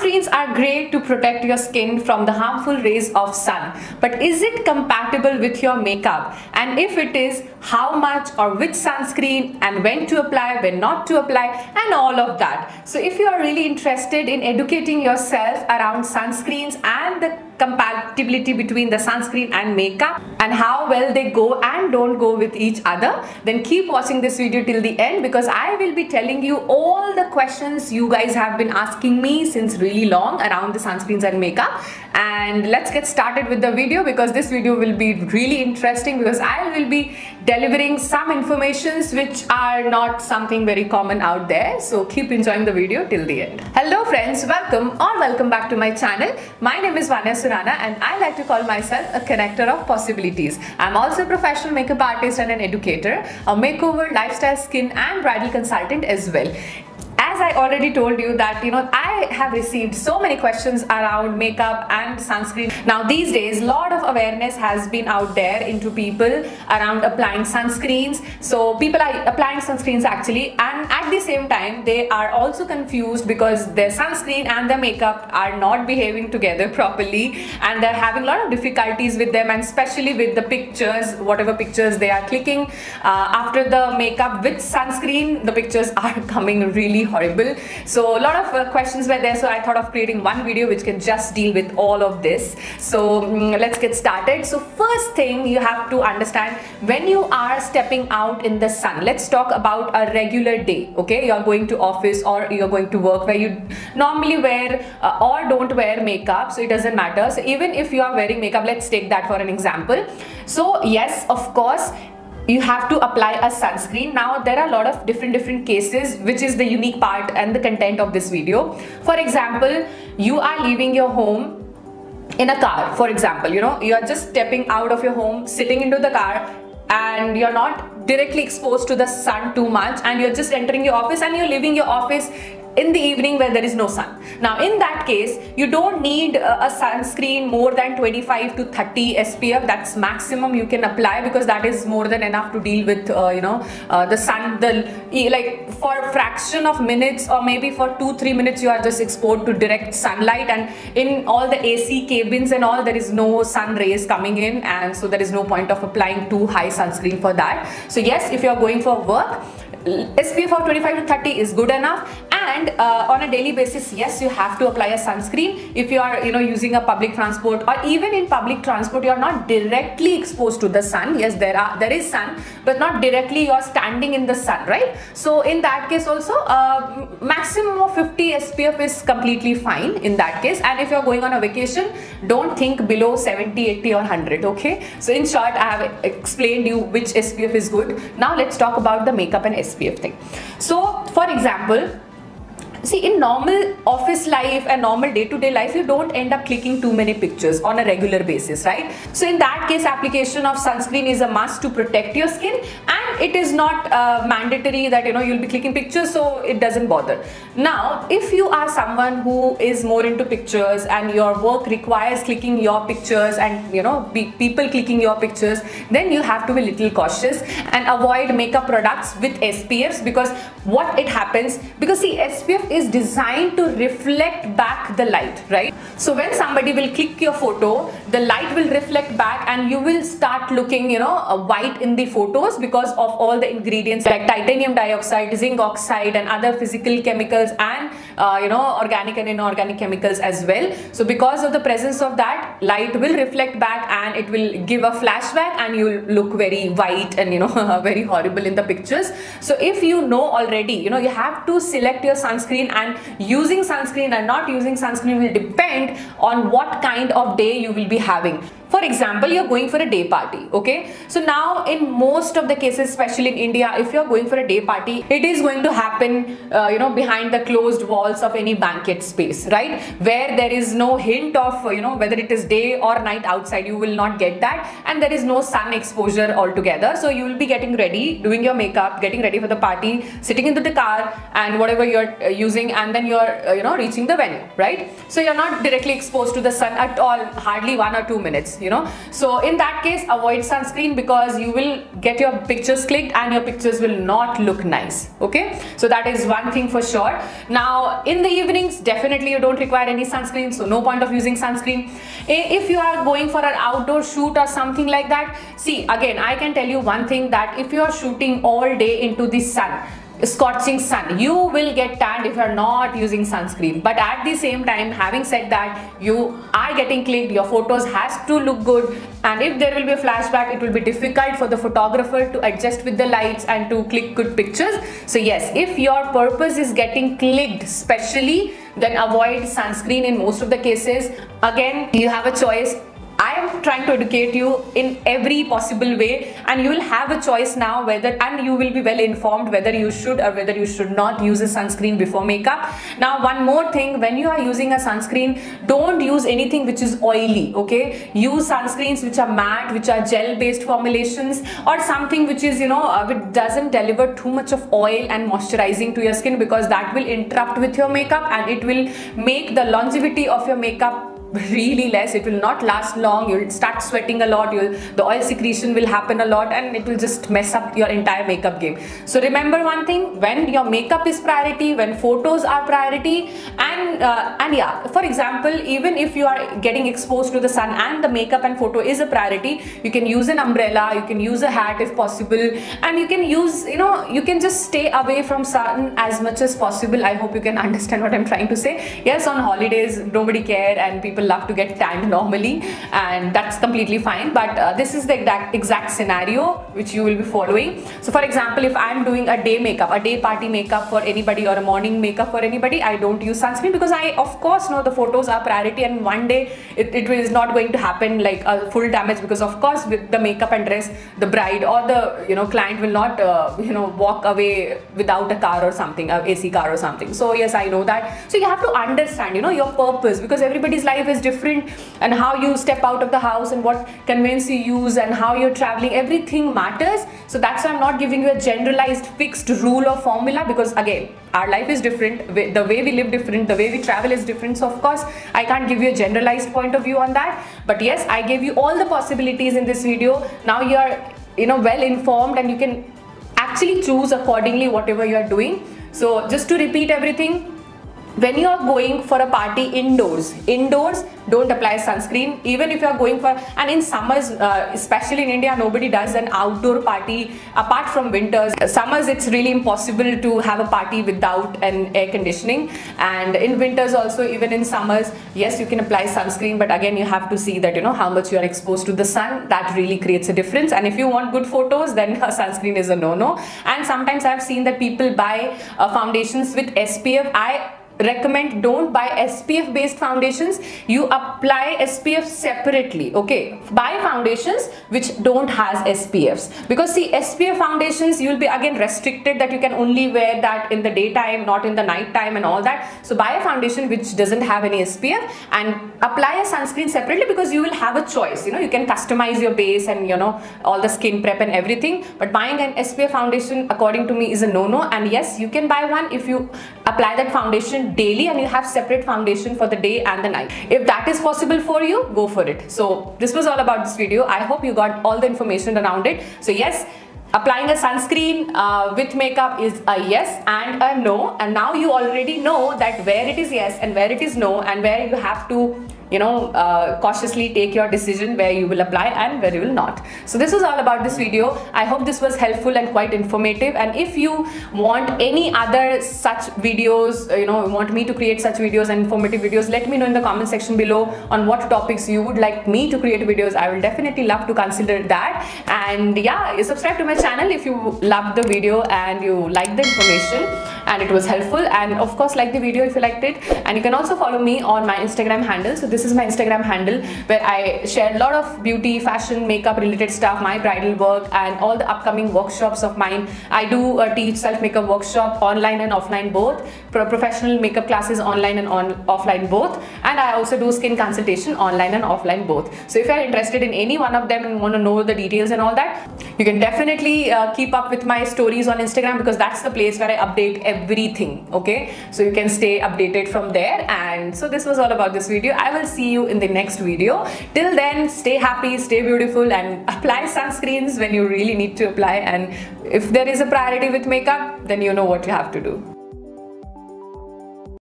Sunscreens are great to protect your skin from the harmful rays of sun, but is it compatible with your makeup? And if it is, how much or which sunscreen and when to apply, when not to apply, and all of that. So if you are really interested in educating yourself around sunscreens and the compatibility between the sunscreen and makeup and how well they go and don't go with each other, then keep watching this video till the end, because I will be telling you all the questions you guys have been asking me since really long around the sunscreens and makeup. And let's get started with the video, because this video will be really interesting, because I will be delivering some informations which are not something very common out there. So keep enjoying the video till the end. Hello friends, welcome back to my channel. My name is Vanya Surana and I like to call myself a connector of possibilities. I'm also a professional makeup artist and an educator, a makeover, lifestyle, skin and bridal consultant as well. As I already told you that, I have received so many questions around makeup and sunscreen. Now these days, a lot of awareness has been out there into people around applying sunscreens. So people are applying sunscreens actually, and at the same time, they are also confused because their sunscreen and their makeup are not behaving together properly, and they're having a lot of difficulties with them, and especially with the pictures, whatever pictures they are clicking after the makeup with sunscreen, the pictures are coming really horrible. So a lot of questions were there, so I thought of creating one video which can just deal with all of this. So let's get started. So first thing you have to understand, when you are stepping out in the sun, let's talk about a regular day. Okay, you're going to office or you're going to work where you normally wear or don't wear makeup, so it doesn't matter. So even if you are wearing makeup, let's take that for an example. So yes, of course, you have to apply a sunscreen. Now there are a lot of different cases, which is the unique part and the content of this video. For example, you are leaving your home in a car. For example, you are just stepping out of your home, sitting into the car, and you're not directly exposed to the sun too much, and you're just entering your office and you're leaving your office in the evening where there is no sun. Now in that case, you don't need a sunscreen more than 25 to 30 SPF. That's maximum you can apply, because that is more than enough to deal with the sun. Like for a fraction of minutes, or maybe for 2-3 minutes, you are just exposed to direct sunlight, and in all the AC cabins and all, there is no sun rays coming in, and so there is no point of applying too high sunscreen for that. So yes, if you are going for work, SPF of 25 to 30 is good enough. And on a daily basis, yes, you have to apply a sunscreen. If you are using a public transport, or even in public transport, you are not directly exposed to the sun. Yes, there is sun, but not directly you are standing in the sun, right? So in that case also, maximum of 50 SPF is completely fine in that case. And if you are going on a vacation, don't think below 70, 80 or 100. Okay, so in short, I have explained you which SPF is good. Now let's talk about the makeup and SPF thing. So for example, see, in normal office life and normal day-to-day life, you don't end up clicking too many pictures on a regular basis, right? So in that case, application of sunscreen is a must to protect your skin, and it is not mandatory that you'll be clicking pictures, so it doesn't bother. Now, if you are someone who is more into pictures and your work requires clicking your pictures and people clicking your pictures, then you have to be a little cautious and avoid makeup products with SPFs, because what it happens, because see, SPF is designed to reflect back the light, right? So when somebody will click your photo, the light will reflect back and you will start looking white in the photos, because of all the ingredients like titanium dioxide, zinc oxide and other physical chemicals, and organic and inorganic chemicals as well. So because of the presence of that, light will reflect back and it will give a flashback, and you look very white and very horrible in the pictures. So if you know already, you have to select your sunscreen, and using sunscreen and not using sunscreen will depend on what kind of day you will be having. For example, you're going for a day party, okay? So now in most of the cases, especially in India, if you're going for a day party, it is going to happen, behind the closed walls of any banquet space, right? Where there is no hint of, whether it is day or night outside, you will not get that. And there is no sun exposure altogether. So you will be getting ready, doing your makeup, getting ready for the party, sitting into the car and whatever you're using, and then you're, reaching the venue, right? So you're not directly exposed to the sun at all, hardly 1 or 2 minutes. this, you know. So in that case, avoid sunscreen, because you will get your pictures clicked and your pictures will not look nice. Okay, so that is one thing for sure. Now in the evenings, definitely you don't require any sunscreen, so no point of using sunscreen. If you are going for an outdoor shoot or something like that, see, again, I can tell you one thing, that if you are shooting all day into the sun, scorching sun, you will get tanned if you are not using sunscreen. But at the same time, having said that, you are getting clicked, your photos has to look good, and if there will be a flashback, it will be difficult for the photographer to adjust with the lights and to click good pictures. So yes, if your purpose is getting clicked especially, then avoid sunscreen in most of the cases. Again, you have a choice. I am trying to educate you in every possible way, and you will have a choice now whether, and you will be well informed whether you should or whether you should not use a sunscreen before makeup. Now one more thing, when you are using a sunscreen, don't use anything which is oily. Okay, use sunscreens which are matte, which are gel based formulations, or something which is, you know, which doesn't deliver too much of oil and moisturizing to your skin, because that will interrupt with your makeup and it will make the longevity of your makeup really less. It will not last long. You'll start sweating a lot, the oil secretion will happen a lot, and it will just mess up your entire makeup game. So remember one thing, when your makeup is priority, when photos are priority, and yeah, for example, even if you are getting exposed to the sun and the makeup and photo is a priority, you can use an umbrella, you can use a hat if possible, and you can use, you know, you can just stay away from sun as much as possible. I hope you can understand what I'm trying to say. Yes, on holidays nobody care and people love to get tanned normally, and that's completely fine, but this is the exact scenario which you will be following. So for example, if I'm doing a day makeup, a day party makeup for anybody, or a morning makeup for anybody, I don't use sunscreen, because I of course know the photos are priority, and one day it is not going to happen like a full damage, because of course with the makeup and dress, the bride or the, you know, client will not walk away without a car or something, a AC car or something. So yes, I know that. So you have to understand, you know, your purpose, because everybody's life is different, and how you step out of the house and what conveyance you use and how you're traveling, everything matters. So that's why I'm not giving you a generalized fixed rule or formula, because again, our life is different, the way we live different, the way we travel is different. So of course I can't give you a generalized point of view on that, but yes, I gave you all the possibilities in this video. Now you are, you know, well informed, and you can actually choose accordingly whatever you are doing. So just to repeat everything, when you are going for a party indoors, don't apply sunscreen. Even if you are going for, and in summers, especially in India, nobody does an outdoor party apart from winters. Summers, it's really impossible to have a party without an air conditioning, and in winters also, even in summers, yes, you can apply sunscreen, but again, you have to see that, you know, how much you are exposed to the sun. That really creates a difference, and if you want good photos, then sunscreen is a no-no. And sometimes I've seen that people buy foundations with SPF. I recommend don't buy SPF based foundations. You apply SPF separately. Okay, buy foundations which don't has SPFs, because see, SPF foundations, you will be again restricted that you can only wear that in the daytime, not in the night time and all that. So buy a foundation which doesn't have any SPF, and apply a sunscreen separately, because you will have a choice. You know, you can customize your base and, you know, all the skin prep and everything, but buying an SPF foundation according to me is a no-no. And yes, you can buy one if you apply that foundation daily and you have separate foundation for the day and the night. If that is possible for you, go for it. So this was all about this video. I hope you got all the information around it. So yes, applying a sunscreen with makeup is a yes and a no, and now you already know that where it is yes and where it is no, and where you have to, you know, cautiously take your decision where you will apply and where you will not. So this is all about this video. I hope this was helpful and quite informative, and if you want any other such videos, you know, want me to create such videos and informative videos, let me know in the comment section below on what topics you would like me to create videos. I will definitely love to consider that. And yeah, subscribe to my channel if you loved the video and you liked the information and it was helpful, and of course like the video if you liked it. And you can also follow me on my Instagram handle. So this is my Instagram handle where I share a lot of beauty, fashion, makeup related stuff, my bridal work, and all the upcoming workshops of mine. I do teach self makeup workshop online and offline both, professional makeup classes online and offline both, and I also do skin consultation online and offline both. So if you are interested in any one of them and want to know the details and all that, you can definitely keep up with my stories on Instagram, because that's the place where I update everything. Okay, so you can stay updated from there. And so this was all about this video. I will see you in the next video. Till then, stay happy, stay beautiful, and apply sunscreens when you really need to apply. And if there is a priority with makeup, then you know what you have to do.